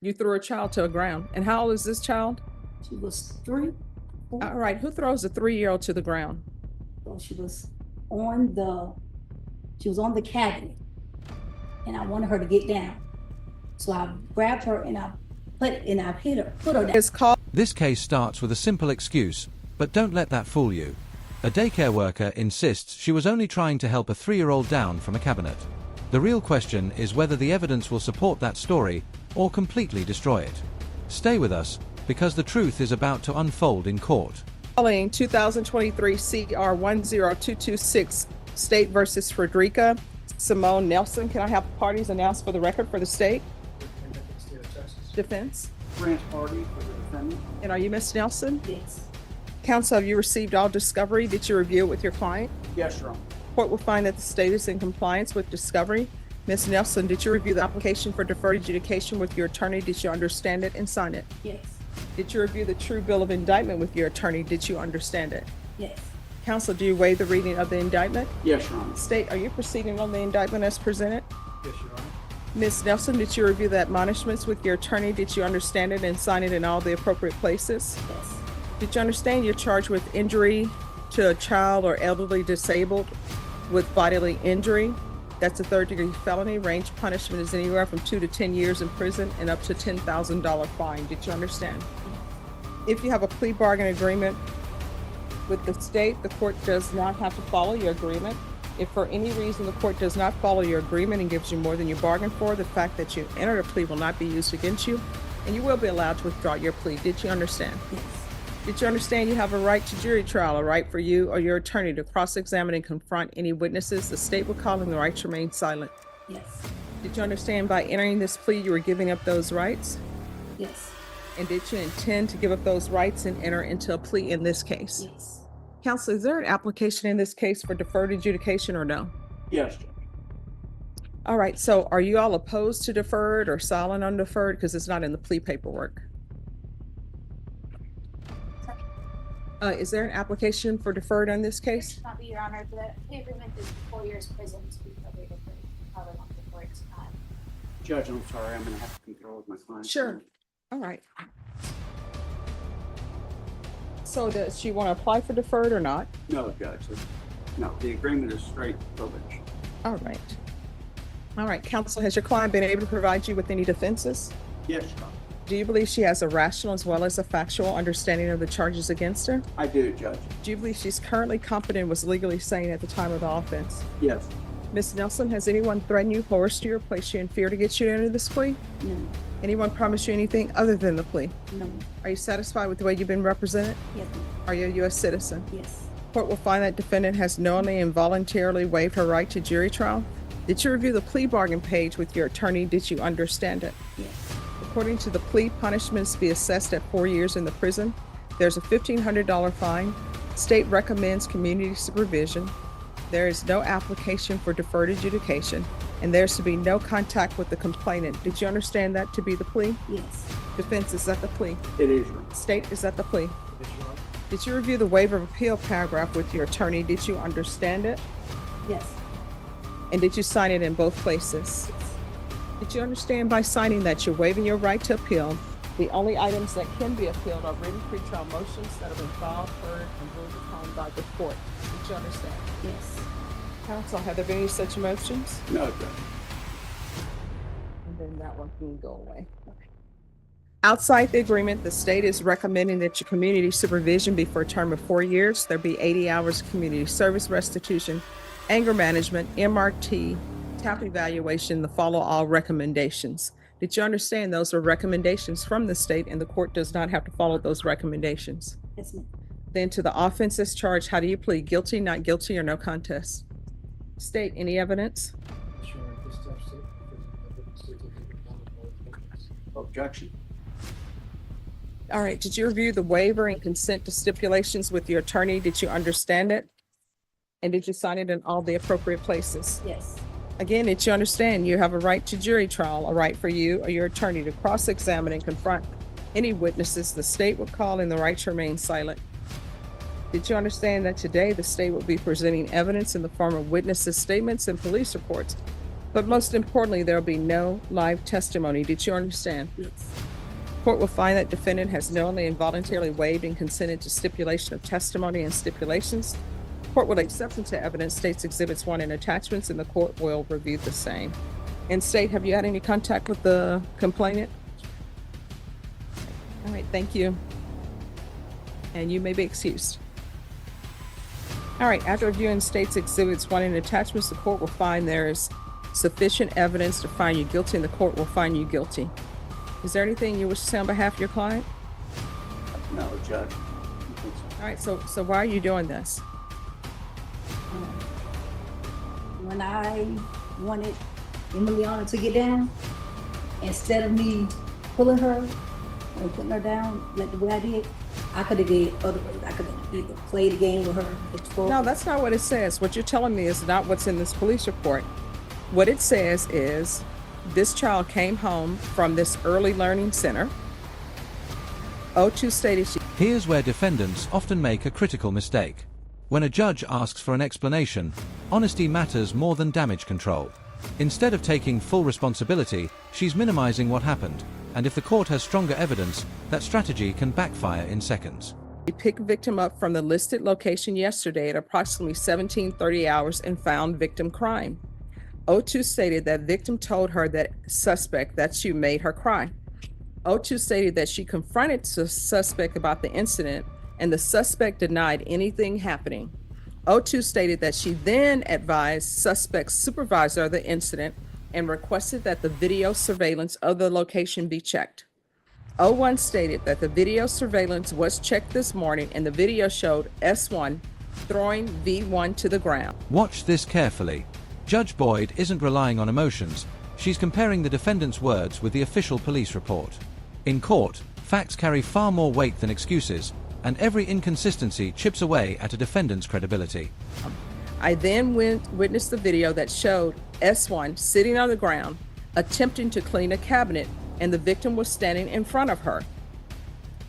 You threw a child to the ground. And how old is this child? She was 3. All right. Who throws a 3-year-old to the ground? So she was on the cabinet, and I wanted her to get down. So I grabbed her and I put her down. It's called. This case starts with a simple excuse, but don't let that fool you. A daycare worker insists she was only trying to help a 3-year-old down from a cabinet. The real question is whether the evidence will support that story or completely destroy it. Stay with us, because the truth is about to unfold in court. Calling 2023 CR 10226 State versus Frederica Simone Nelson. Can I have parties announced for the record for the state? State of Texas. Defense. Branch party for the defendant. And are you Ms. Nelson? Yes. Counsel, have you received all discovery? Did you review it with your client? Yes, Your Honor. Court will find that the state is in compliance with discovery. Ms. Nelson, did you review the application for deferred adjudication with your attorney? Did you understand it and sign it? Yes. Did you review the true bill of indictment with your attorney? Did you understand it? Yes. Counsel, do you waive the reading of the indictment? Yes, Your Honor. State, are you proceeding on the indictment as presented? Yes, Your Honor. Ms. Nelson, did you review the admonishments with your attorney? Did you understand it and sign it in all the appropriate places? Yes. Did you understand you're charged with injury to a child or elderly disabled with bodily injury? That's a third-degree felony. Range punishment is anywhere from 2 to 10 years in prison and up to $10,000 fine. Did you understand? If you have a plea bargain agreement with the state, the court does not have to follow your agreement. If for any reason the court does not follow your agreement and gives you more than you bargained for, the fact that you entered a plea will not be used against you, and you will be allowed to withdraw your plea. Did you understand? Yes. Did you understand you have a right to jury trial, a right for you or your attorney to cross-examine and confront any witnesses? The state will call them the right to remain silent. Yes. Did you understand by entering this plea you were giving up those rights? Yes. And did you intend to give up those rights and enter into a plea in this case? Yes. Counsel, is there an application in this case for deferred adjudication or no? Yes, Judge. All right, so are you all opposed to deferred or silent on deferred? Because it's not in the plea paperwork. Is there an application for deferred on this case? Not be, Your Honor. The plea agreement is 4 years prison to be probably deferred, probably not before it's time. Judge, I'm sorry. I'm going to have to confer with my client. Sure. All right. So does she want to apply for deferred or not? No, Judge. No, the agreement is straight privilege. All right. All right, counsel, has your client been able to provide you with any defenses? Yes, Your Honor. Do you believe she has a rational as well as a factual understanding of the charges against her? I do, Judge. Do you believe she's currently competent and was legally sane at the time of the offense? Yes. Ms. Nelson, has anyone threatened you, coerced you, or placed you in fear to get you into this plea? No. Anyone promised you anything other than the plea? No. Are you satisfied with the way you've been represented? Yes. Are you a U.S. citizen? Yes. Court will find that defendant has knowingly and voluntarily waived her right to jury trial. Did you review the plea bargain page with your attorney? Did you understand it? Yes. According to the plea, punishments be assessed at 4 years in the prison. There's a $1,500 fine. State recommends community supervision. There is no application for deferred adjudication, and there's to be no contact with the complainant. Did you understand that to be the plea? Yes. Defense, is that the plea? It is, Your Honor. State, is that the plea? Yes, Your Honor. Did you review the waiver of appeal paragraph with your attorney? Did you understand it? Yes. And did you sign it in both places? Did you understand by signing that you're waiving your right to appeal? The only items that can be appealed are written pretrial motions that have been filed, heard, and ruled upon by the court. Did you understand? Yes. Counsel, have there been any such motions? No, Judge. And then that one can go away. Outside the agreement, the state is recommending that your community supervision be for a term of 4 years. There be 80 hours of community service restitution, anger management, MRT, TAP evaluation, the follow all recommendations. Did you understand those are recommendations from the state and the court does not have to follow those recommendations? Yes, ma'am. Then to the offenses charged, how do you plead? Guilty, not guilty, or no contest? State, any evidence? Yes, Your Honor. This time, state, because the evidence stated that it was not a objection. All right, did you review the waiver and consent to stipulations with your attorney? Did you understand it? And did you sign it in all the appropriate places? Yes. Again, did you understand you have a right to jury trial, a right for you or your attorney to cross-examine and confront any witnesses the state would call and the right to remain silent? Did you understand that today the state will be presenting evidence in the form of witnesses' statements and police reports But most importantly, there will be no live testimony. Did you understand? Yes. Court will find that defendant has knowingly and voluntarily waived and consented to stipulation of testimony and stipulations. Court will accept into evidence state's exhibits 1 and attachments, and the court will review the same. And state, have you had any contact with the complainant? All right, thank you. And you may be excused. All right, after reviewing state's exhibits 1 and attachments, the court will find there is sufficient evidence to find you guilty, and the court will find you guilty. Is there anything you wish to say on behalf of your client? No, Judge. All right, so why are you doing this? When I wanted Emiliana to get down, instead of me pulling her and putting her down like the way I did, I could have did other ways. I could have either played the game with her. No, that's not what it says. What you're telling me is not what's in this police report. What it says is this child came home from this early learning center. O2 stated she... Here's where defendants often make a critical mistake. When a judge asks for an explanation, honesty matters more than damage control. Instead of taking full responsibility, she's minimizing what happened, and if the court has stronger evidence, that strategy can backfire in seconds. We picked victim up from the listed location yesterday at approximately 17:30 hours and found victim crying. O2 stated that victim told her that suspect that she made her cry. O2 stated that she confronted the suspect about the incident, and the suspect denied anything happening. O2 stated that she then advised suspect's supervisor of the incident and requested that the video surveillance of the location be checked. O1 stated that the video surveillance was checked this morning, and the video showed S1 throwing V1 to the ground. Watch this carefully. Judge Boyd isn't relying on emotions. She's comparing the defendant's words with the official police report. In court, facts carry far more weight than excuses, and every inconsistency chips away at a defendant's credibility. I then witnessed the video that showed S1 sitting on the ground, attempting to clean a cabinet, and the victim was standing in front of her.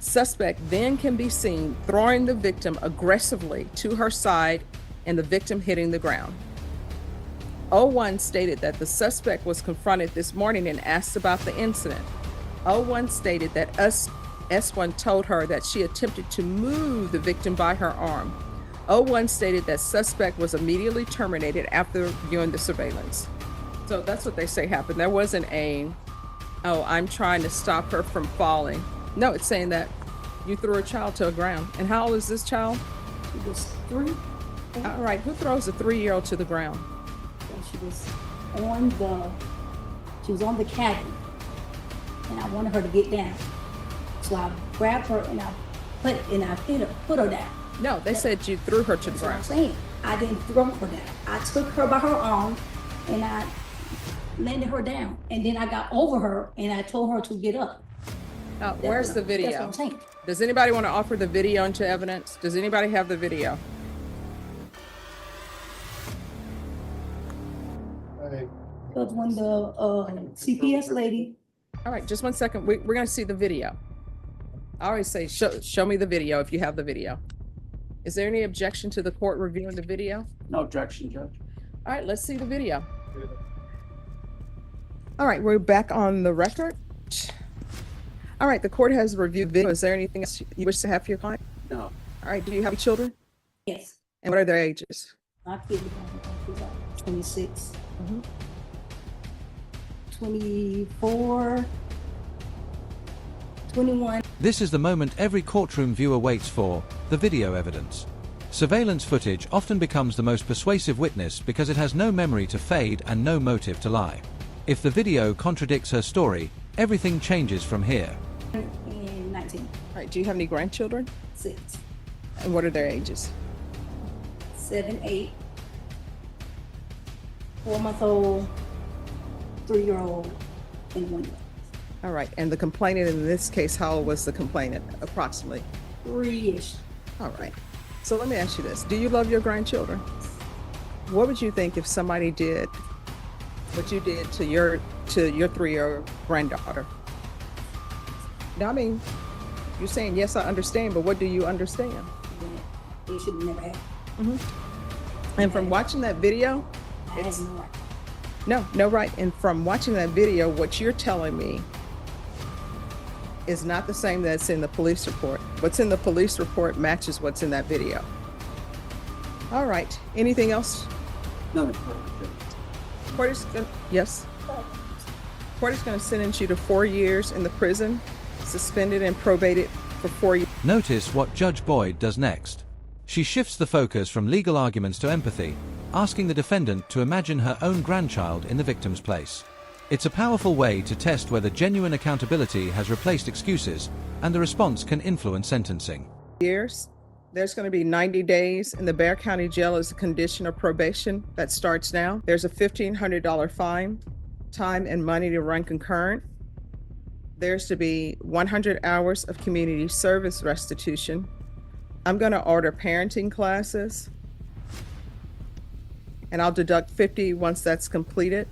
Suspect then can be seen throwing the victim aggressively to her side and the victim hitting the ground. O1 stated that the suspect was confronted this morning and asked about the incident. O1 stated that S1 told her that she attempted to move the victim by her arm. O1 stated that suspect was immediately terminated after viewing the surveillance. So that's what they say happened. There wasn't oh, I'm trying to stop her from falling. No, it's saying that you threw a child to the ground. And how old is this child? She was 3. All right, who throws a 3-year-old to the ground? She was on the cabinet, and I wanted her to get down. So I grabbed her and I put her down. No, they said you threw her to the That's what I'm ground. saying. I didn't throw her down. I took her by her arm and I landed her down. And then I got over her and I told her to get up. Where's the That's what video? I'm saying. Does anybody want to offer the video into evidence? Does anybody have the video? Because when the CPS lady, All right, just one second. We're going to see the video. I always say, show me the video if you have the video. Is there any objection to the court reviewing the video? No objection, Judge. All right, let's see the video. All right, we're back on the record. All right, the court has reviewed video. Is there anything else you wish to have for your client? No. All right, do you have children? yes, And what are their ages? my kid was 26, Mhm. 24, 21. This is the moment every courtroom viewer waits for, the video evidence. Surveillance footage often becomes the most persuasive witness because it has no memory to fade and no motive to lie. If the video contradicts her story, everything changes from here. And 19, All right, do you have any grandchildren? 6, And what are their ages? 7, 8, 4-month-old, 3-year-old, and 1-year-old. All right, and the complainant in this case, how old was the complainant approximately? 3-ish. All right, so let me ask you this. Do you love your grandchildren? What would you think if somebody did what you did to your 3-year-old granddaughter? Now, I mean, you're saying, yes, I understand, but what do you understand? It should have never happened. And from watching that video, I had no right. No, right. And from watching that video, what you're telling me is not the same that's in the police report. What's in the police report matches what's in that video. All right. Anything else? Nothing further, Judge. Court is gonna, yes. Court is going to sentence you to 4 years in the prison, suspended and probated for 4 years. Notice what Judge Boyd does next. She shifts the focus from legal arguments to empathy, asking the defendant to imagine her own grandchild in the victim's place. It's a powerful way to test whether genuine accountability has replaced excuses, and the response can influence sentencing. Years. There's going to be 90 days in the Bexar County Jail as a condition of probation that starts now. There's a $1,500 fine, time and money to run concurrent. There's to be 100 hours of community service restitution. I'm going to order parenting classes, and I'll deduct 50 once that's completed.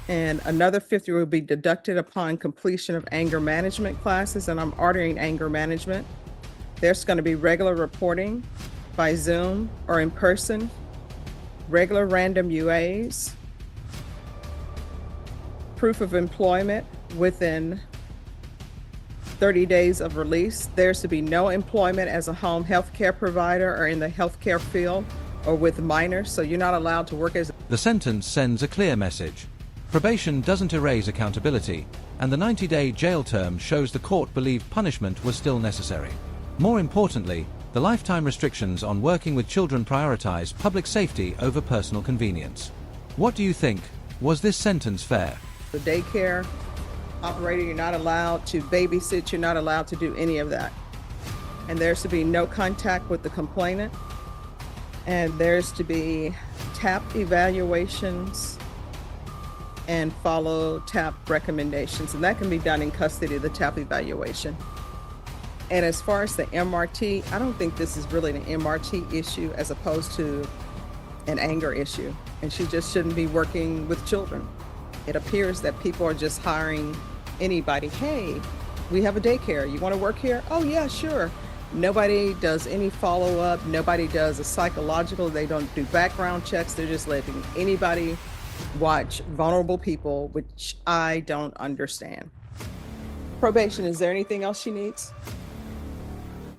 And another 50 will be deducted upon completion of anger management classes, and I'm ordering anger management. There's going to be regular reporting by Zoom or in person, regular random UAs, proof of employment within 30 days of release. There's to be no employment as a home health care provider or in the healthcare field or with minors, so you're not allowed to work as. The sentence sends a clear message. Probation doesn't erase accountability, and the 90-day jail term shows the court believed punishment was still necessary. More importantly, the lifetime restrictions on working with children prioritize public safety over personal convenience. What do you think? Was this sentence fair? The daycare operator, you're not allowed to babysit, you're not allowed to do any of that. And there's to be no contact with the complainant. And there's to be TAP evaluations and follow TAP recommendations. And that can be done in custody, the TAP evaluation. And as far as the MRT, I don't think this is really an MRT issue as opposed to an anger issue. And she just shouldn't be working with children. It appears that people are just hiring anybody. Hey, we have a daycare. You want to work here? Oh, yeah, sure. Nobody does any follow-up. Nobody does a psychological. They don't do background checks. They're just letting anybody watch vulnerable people, which I don't understand. Probation, is there anything else she needs?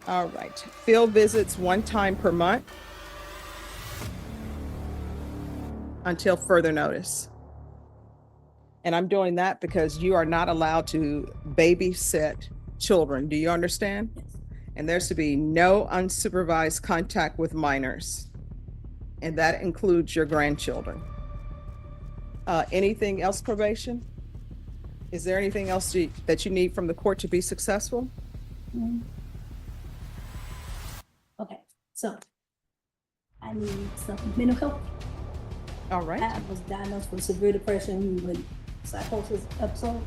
All right. Field visits 1 time per month until further notice. And I'm doing that because you are not allowed to babysit children. Do you understand? Yes. And there's to be no unsupervised contact with minors. And that includes your grandchildren. Anything else, probation? Is there anything else that you need from the court to be successful? Okay, so I need some mental health. All right. I was diagnosed with severe depression with psychosis episode.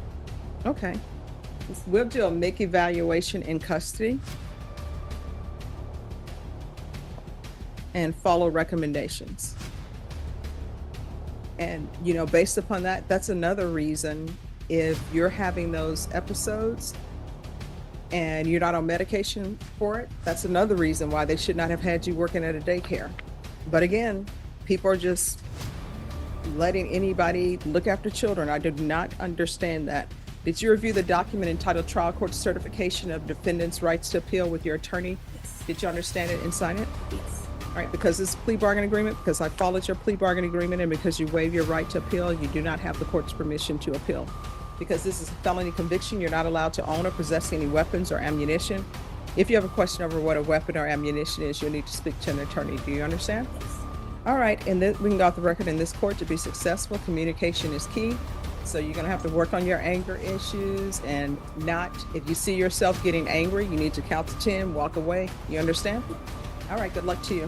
Okay. We'll do a MIC evaluation in custody and follow recommendations. And, you know, based upon that, that's another reason if you're having those episodes and you're not on medication for it, that's another reason why they should not have had you working at a daycare. But again, people are just letting anybody look after children. I did not understand that. Did you review the document entitled Trial Court Certification of Defendant's Rights to Appeal with your attorney? Yes. Did you understand it and sign it? Yes. All right, because it's a plea bargain agreement, because I followed your plea bargain agreement, and because you waive your right to appeal, you do not have the court's permission to appeal. Because this is a felony conviction, you're not allowed to own or possess any weapons or ammunition. If you have a question over what a weapon or ammunition is, you'll need to speak to an attorney. Do you understand? Yes. All right, and then we can go off the record in this court to be successful. Communication is key. So you're going to have to work on your anger issues and not, if you see yourself getting angry, you need to count to 10, walk away. You understand? All right, good luck to you.